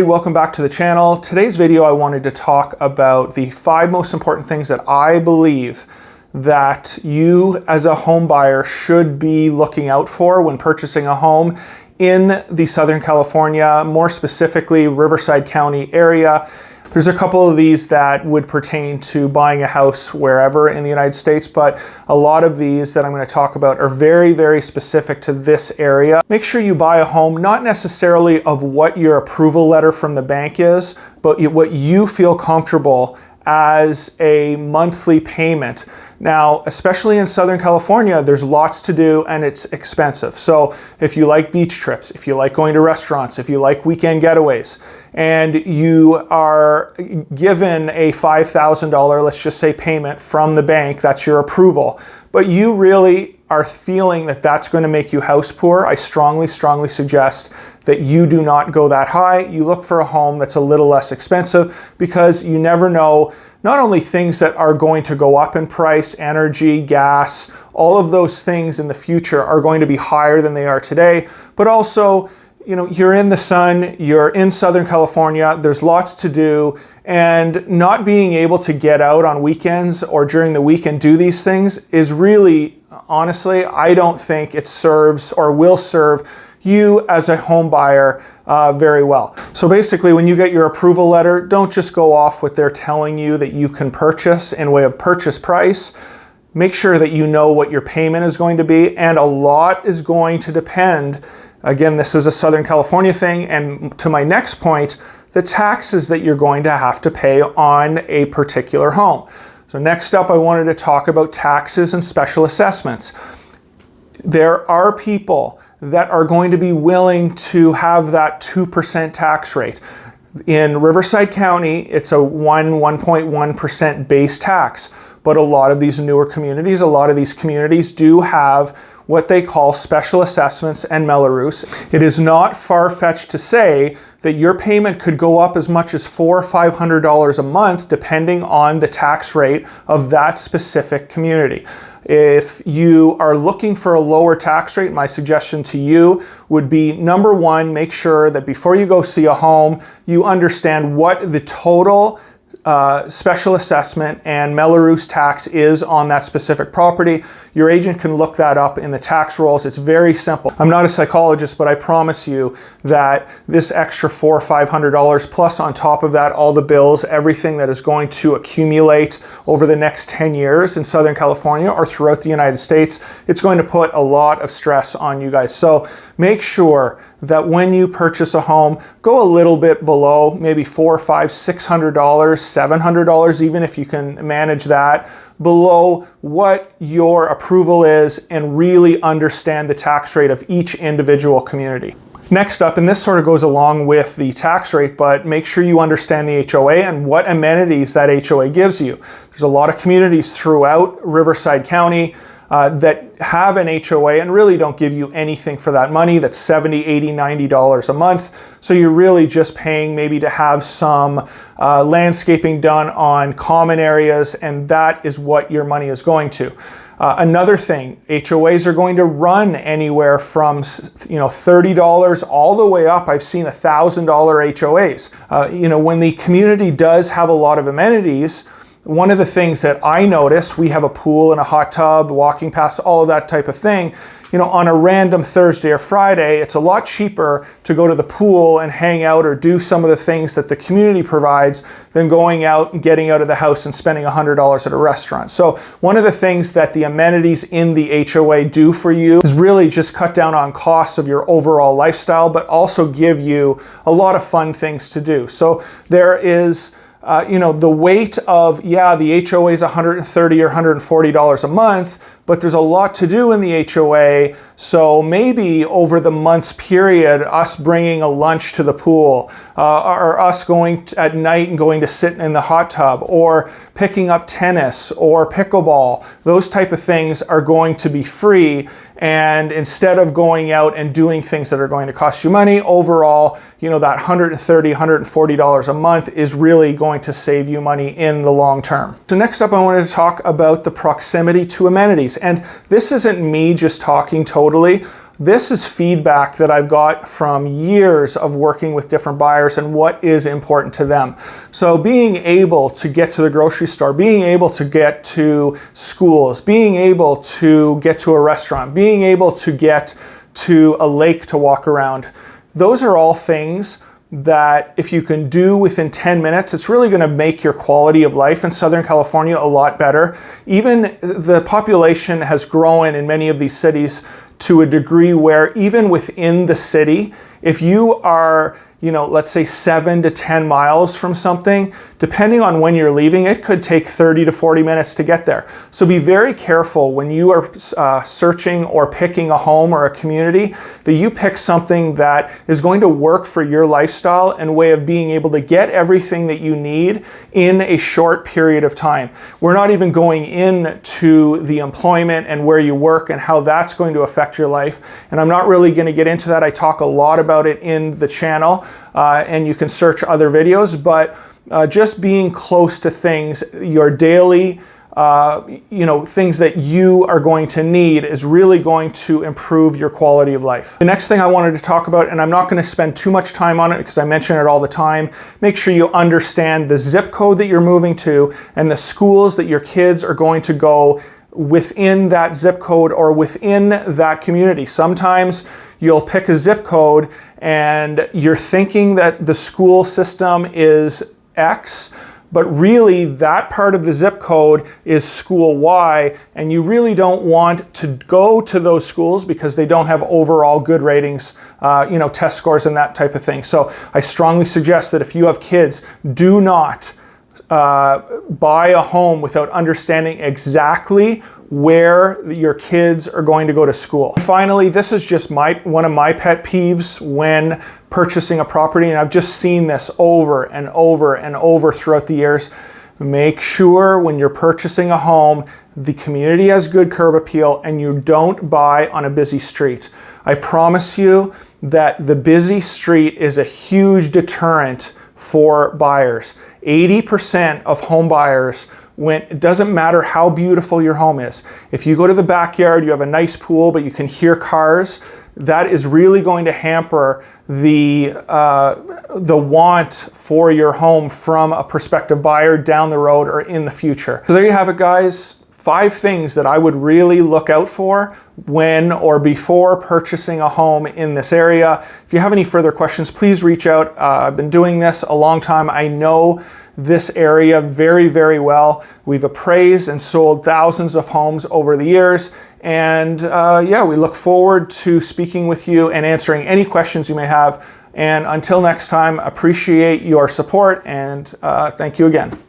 Welcome back to the channel. Today's video I wanted to talk about the 5 most important things that I believe that you as a home buyer should be looking out for when purchasing a home in the Southern California, more specifically Riverside County area. There's a couple of these that would pertain to buying a house wherever in the United States, but a lot of these that I'm going to talk about are very, very specific to this area. Make sure you buy a home not necessarily of what your approval letter from the bank is, but what you feel comfortable as a monthly payment. Now, especially in Southern California, there's lots to do and it's expensive. So if you like beach trips, if you like going to restaurants, if you like weekend getaways, and you are given a $5,000, let's just say, payment from the bank, that's your approval, but you really are feeling that that's going to make you house poor, I strongly suggest that you do not go that high. You look for a home that's a little less expensive, because you never know, not only things that are going to go up in price, energy, gas, all of those things in the future are going to be higher than they are today, but also, you know, you're in the sun, you're in Southern California, there's lots to do, and not being able to get out on weekends or during the week and do these things is really, honestly, I don't think it serves or will serve you as a home buyer very well. So basically, when you get your approval letter, don't just go off what they're telling you that you can purchase in way of purchase price. Make sure that you know what your payment is going to be, and a lot is going to depend. Again, this is a Southern California thing, and to my next point, the taxes that you're going to have to pay on a particular home. So next up, I wanted to talk about taxes and special assessments. There are people that are going to be willing to have that 2% tax rate. In Riverside County, it's a 1.1% base tax, but a lot of these newer communities, a lot of these communities do have what they call special assessments and Mello-Roos. It is not far-fetched to say that your payment could go up as much as $400 or $500 a month, depending on the tax rate of that specific community. If you are looking for a lower tax rate, my suggestion to you would be, number one, make sure that before you go see a home, you understand what the total special assessment and Mello-Roos tax is on that specific property. Your agent can look that up in the tax rolls. It's very simple. I'm not a psychologist, but I promise you that this extra $400 or $500 plus on top of that, all the bills, everything that is going to accumulate over the next 10 years in Southern California or throughout the United States, it's going to put a lot of stress on you guys. So make sure that when you purchase a home, go a little bit below, maybe $400, $500, $600, $700, even if you can manage that, below what your approval is, and really understand the tax rate of each individual community. Next up, and this sort of goes along with the tax rate, but make sure you understand the HOA and what amenities that HOA gives you. There's a lot of communities throughout Riverside County that have an HOA and really don't give you anything for that money. That's $70, $80, $90 a month. So you're really just paying maybe to have some landscaping done on common areas, and that is what your money is going to. Another thing, HOAs are going to run anywhere from $30 all the way up. I've seen $1,000 HOAs. When the community does have a lot of amenities, one of the things that I notice, we have a pool and a hot tub, walking past, all of that type of thing. On a random Thursday or Friday, it's a lot cheaper to go to the pool and hang out or do some of the things that the community provides than going out and getting out of the house and spending $100 at a restaurant. So one of the things that the amenities in the HOA do for you is really just cut down on costs of your overall lifestyle, but also give you a lot of fun things to do. So there is the weight of, the HOA is $130 or $140 a month, but there's a lot to do in the HOA. So maybe over the month's period, us bringing a lunch to the pool, or us going at night and going to sit in the hot tub, or picking up tennis or pickleball, those type of things are going to be free. And instead of going out and doing things that are going to cost you money, overall, that $130, $140 a month is really going to save you money in the long term. So next up, I wanted to talk about the proximity to amenities. And this isn't me just talking totally. This is feedback that I've got from years of working with different buyers and what is important to them. So being able to get to the grocery store, being able to get to schools, being able to get to a restaurant, being able to get to a lake to walk around, those are all things that if you can do within 10 minutes, it's really going to make your quality of life in Southern California a lot better. Even the population has grown in many of these cities to a degree where even within the city, if you are, let's say 7 to 10 miles from something, depending on when you're leaving, it could take 30 to 40 minutes to get there. So be very careful when you are searching or picking a home or a community that you pick something that is going to work for your lifestyle and way of being able to get everything that you need in a short period of time. We're not even going into the employment and where you work and how that's going to affect your life. And I'm not really going to get into that. I talk a lot about it in the channel. And you can search other videos, but just being close to things, your daily, things that you are going to need is really going to improve your quality of life. The next thing I wanted to talk about, and I'm not going to spend too much time on it because I mention it all the time, make sure you understand the zip code that you're moving to and the schools that your kids are going to go within that zip code or within that community. Sometimes you'll pick a zip code and you're thinking that the school system is X, but really that part of the zip code is school Y, and you really don't want to go to those schools because they don't have overall good ratings, test scores and that type of thing. So I strongly suggest that if you have kids, do not buy a home without understanding exactly where your kids are going to go to school. And finally, this is just one of my pet peeves when purchasing a property, and I've just seen this over and over and over throughout the years. Make sure when you're purchasing a home, the community has good curb appeal and you don't buy on a busy street. I promise you that the busy street is a huge deterrent for buyers. 80% of home buyers, it doesn't matter how beautiful your home is. If you go to the backyard, you have a nice pool, but you can hear cars, that is really going to hamper the want for your home from a prospective buyer down the road or in the future. So there you have it, guys. 5 things that I would really look out for when or before purchasing a home in this area. If you have any further questions, please reach out. I've been doing this a long time. I know this area very, very well. We've appraised and sold thousands of homes over the years. And we look forward to speaking with you and answering any questions you may have. And until next time, appreciate your support and thank you again.